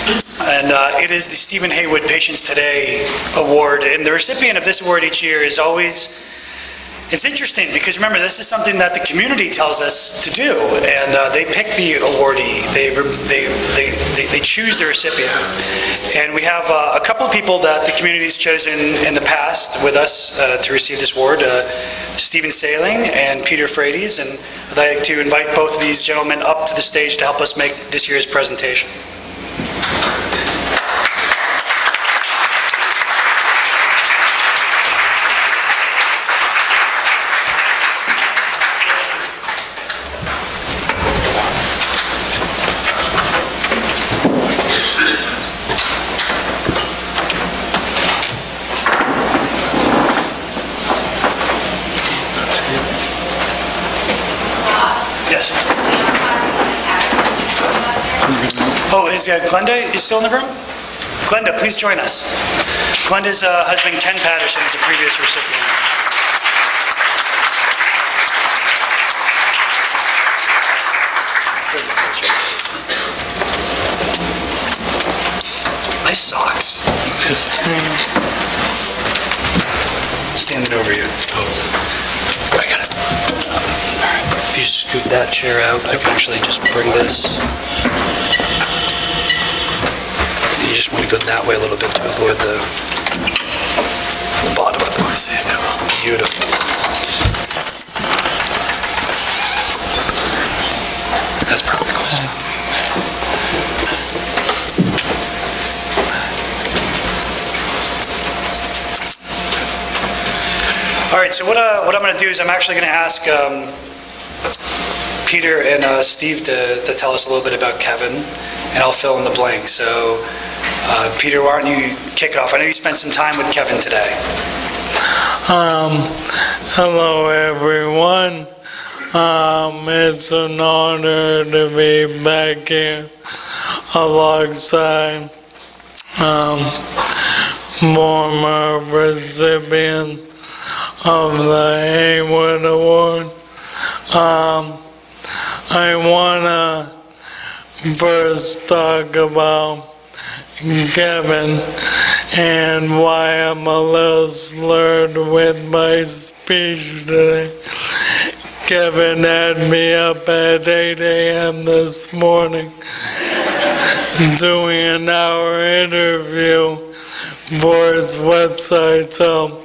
And it is the Stephen Heywood Patients Today Award. And the recipient of this award each year is always, it's interesting because remember, this is something that the community tells us to do. And they pick the awardee, they choose the recipient. And we have a couple of people that the community's chosen in the past with us to receive this award, Stephen Sailing and Peter Frades. And I'd like to invite both of these gentlemen up to the stage to help us make this year's presentation. Yes. Oh, is Glenda is still in the room? Glenda, please join us. Glenda's husband, Ken Patterson, is a previous recipient. Nice socks. Standing over you. Oh, I got it. If you scoot that chair out, I can actually just bring this. You just want to go that way a little bit to avoid the bottom of the voice. Beautiful. That's probably close. All right, so what I'm going to do is I'm actually going to ask Peter and Steve to tell us a little bit about Kevin, and I'll fill in the blank. So, Peter, why don't you kick it off? I know you spent some time with Kevin today. Hello, everyone. It's an honor to be back here alongside former recipient of the Heywood Award. I want to first talk about Kevin and why I'm a little slurred with my speech today. Kevin had me up at 8 a.m. this morning doing an hour interview for his website, so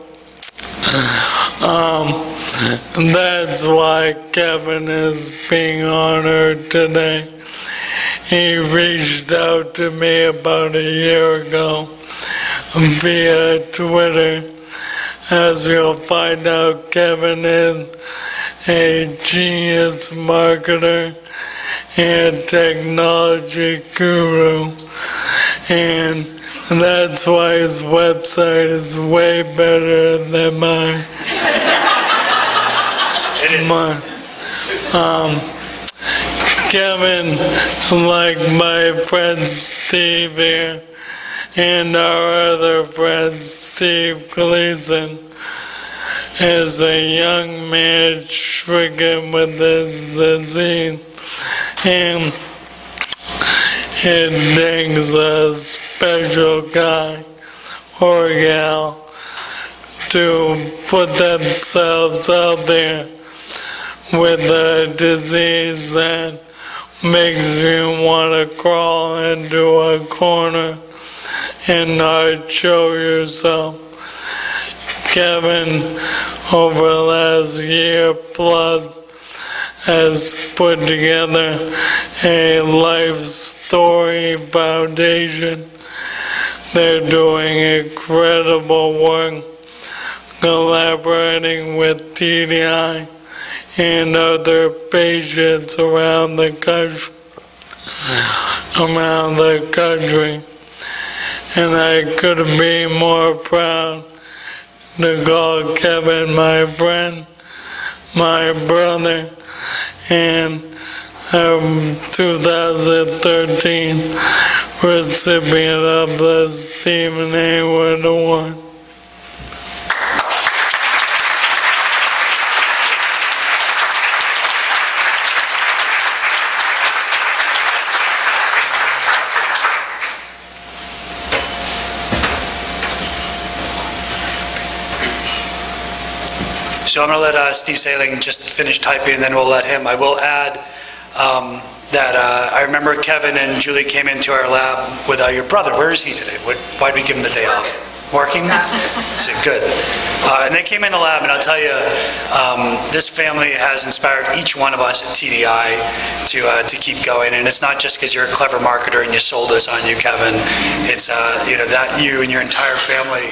that's why Kevin is being honored today. He reached out to me about a year ago via Twitter. As you'll find out, Kevin is a genius marketer and technology guru, and that's why his website is way better than mine. It is. Kevin, like my friend Steve here, and our other friend Steve Gleason, is a young man stricken with this disease, and it takes a special guy or gal to put themselves out there with a disease that makes you want to crawl into a corner and not show yourself. Kevin, over the last year plus, has put together a Life Story Foundation. They're doing incredible work collaborating with TDI and other patients around the country. And I couldn't be more proud to call Kevin my friend, my brother, and 2013 recipient of the Stephen Heywood Award. So I'm going to let Steve Sailing just finish typing, and then we'll let him. I will add that I remember Kevin and Julie came into our lab with your brother. Where is he today? Why'd we give him the day off? Working? Is it good? And they came in the lab, and I'll tell you, this family has inspired each one of us at TDI to keep going. And it's not just because you're a clever marketer and you sold us on you, Kevin. It's that you and your entire family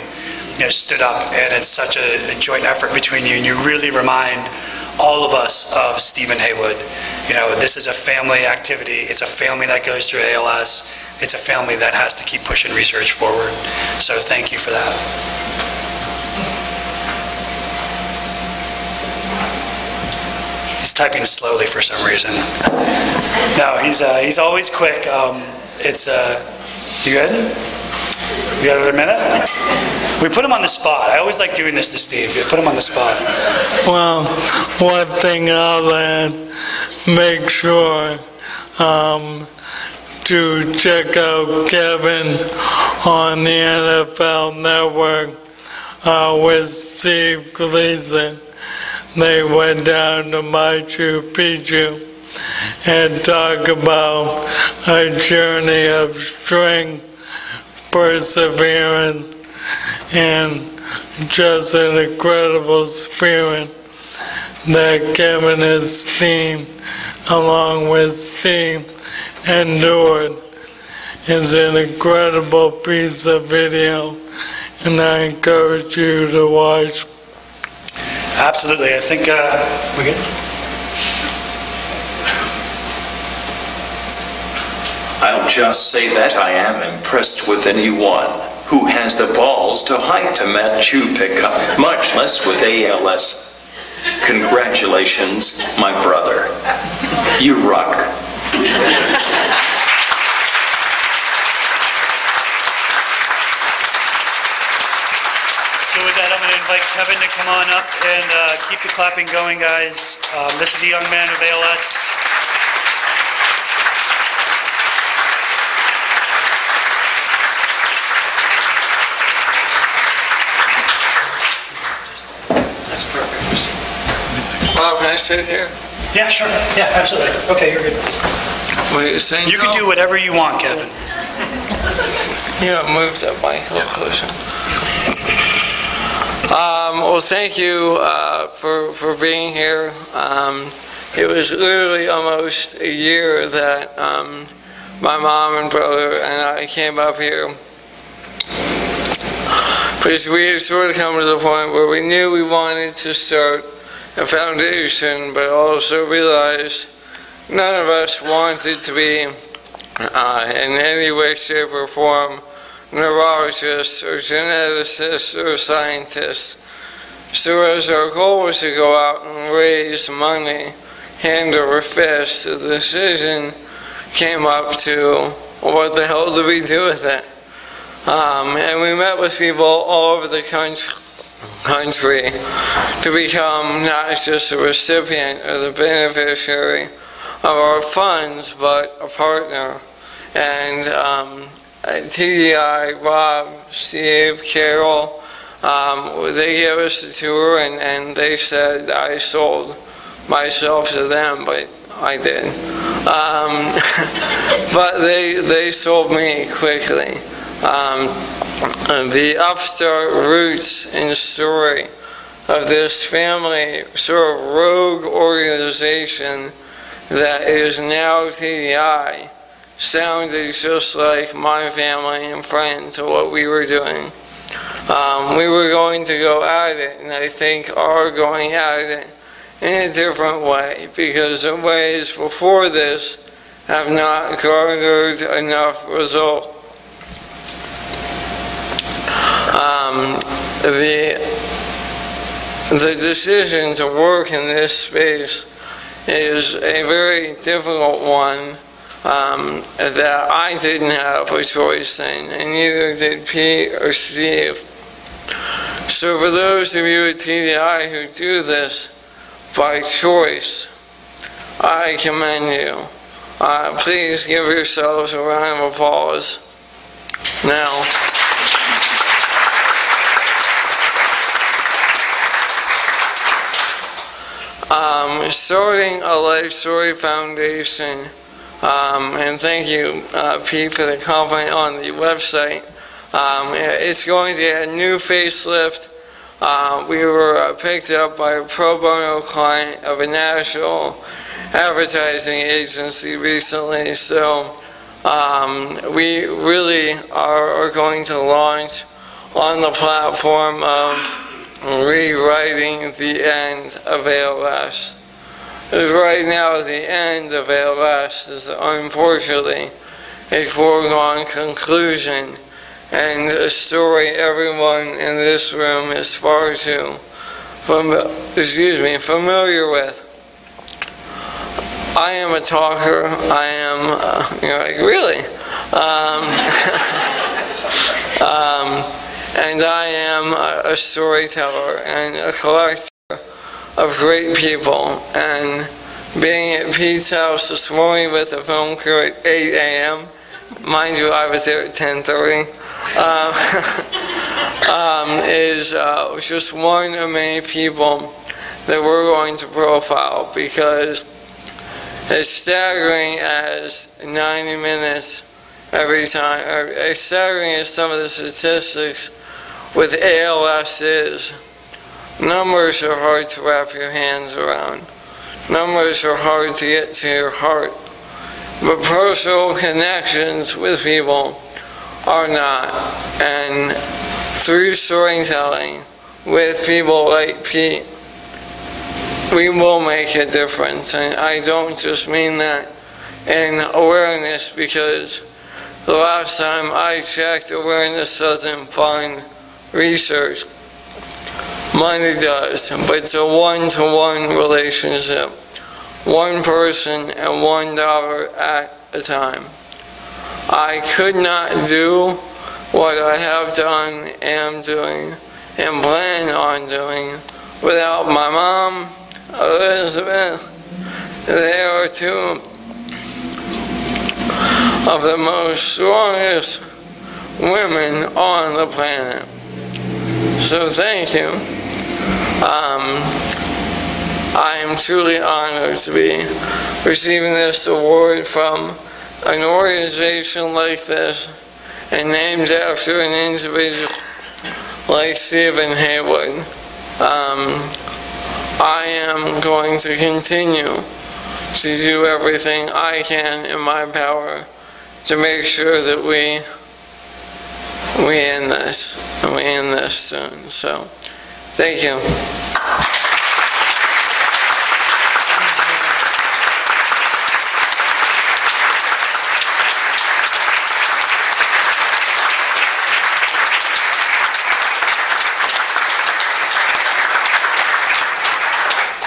stood up, and it's such a joint effort between you, and you really remind all of us of Stephen Heywood. This is a family activity. It's a family that goes through ALS. It's a family that has to keep pushing research forward. So thank you for that. He's typing slowly for some reason. No, he's always quick. You good? You got another minute? We put him on the spot. I always like doing this to Steve. You put him on the spot. Well, one thing I'll add, make sure to check out Kevin on the NFL Network with Steve Gleason. They went down to Machu Picchu and talk about a journey of strength, perseverance, and just an incredible spirit that Kevin and Steve, along with Steve, endured. Is an incredible piece of video, and I encourage you to watch. Absolutely. I think we good? I'll just say that I am impressed with anyone who has the balls to hike to Machu Picchu, much less with ALS. Congratulations, my brother. You rock. So with that, I'm going to invite Kevin to come on up and keep the clapping going, guys. This is a young man with ALS. Bob, can I sit here? Yeah, sure. Yeah, absolutely. Okay, you're good. What are you saying? You can do whatever you want, Kevin. Yeah, move that mic a little closer. Well, thank you for being here. It was literally almost a year that my mom and brother and I came up here, because we had sort of come to the point where we knew we wanted to start a foundation, but also realized none of us wanted to be in any way, shape, or form neurologists or geneticists or scientists. So as our goal was to go out and raise money, hand over fist, the decision came up to, what the hell do we do with it? And we met with people all over the country to become not just a recipient or the beneficiary of our funds, but a partner. And TDI, Rob, Steve, Carol, they gave us a tour, and they said I sold myself to them, but I did. But they sold me quickly. The upstart roots and story of this family, sort of rogue organization that is now TDI, sounded just like my family and friends and what we were doing. We were going to go at it, and I think are going at it in a different way, because the ways before this have not garnered enough result. The decision to work in this space is a very difficult one that I didn't have a choice in, and neither did Pete or Steve. So for those of you at TDI who do this by choice, I commend you. Please give yourselves a round of applause. Now, starting a Life Story Foundation, and thank you, Pete, for the comment on the website. It's going to get a new facelift. We were picked up by a pro bono client of a national advertising agency recently, so we really are going to launch on the platform of rewriting the end of ALS. Because right now the end of ALS is unfortunately a foregone conclusion, and a story everyone in this room is far too familiar with. I am a talker. I am, really. And I am a storyteller and a collector of great people. And being at Pete's house this morning with the film crew at 8 a.m., mind you, I was there at 10:30, is just one of many people that we're going to profile, because as staggering as 90 minutes every time, or as staggering as some of the statistics with ALS is, numbers are hard to wrap your hands around. Numbers are hard to get to your heart. But personal connections with people are not. And through storytelling with people like Pete, we will make a difference. And I don't just mean that in awareness, because the last time I checked, awareness doesn't fund research. Money does, but it's a one-to-one relationship. One person and $1 at a time. I could not do what I have done, am doing, and plan on doing without my mom, Elizabeth. They are two of the most strongest women on the planet. So thank you. I am truly honored to be receiving this award from an organization like this, and named after an individual like Stephen Heywood. I am going to continue to do everything I can in my power to make sure that we end this, and we end this soon. So, thank you.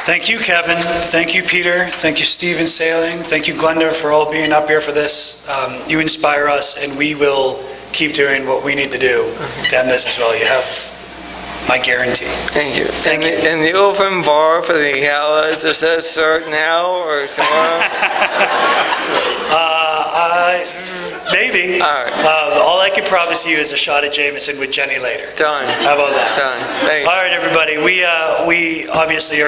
Thank you, Kevin. Thank you, Peter. Thank you, Stephen Sailing. Thank you, Glenda, for all being up here for this. You inspire us, and we will keep doing what we need to do to end this as well. You have my guarantee. Thank you. And the open bar for the gala, does that start now or tomorrow? Maybe. All right. All I can promise you is a shot of Jameson with Jenny later. Done. How about that? Done. Thank you. All right, everybody. We obviously are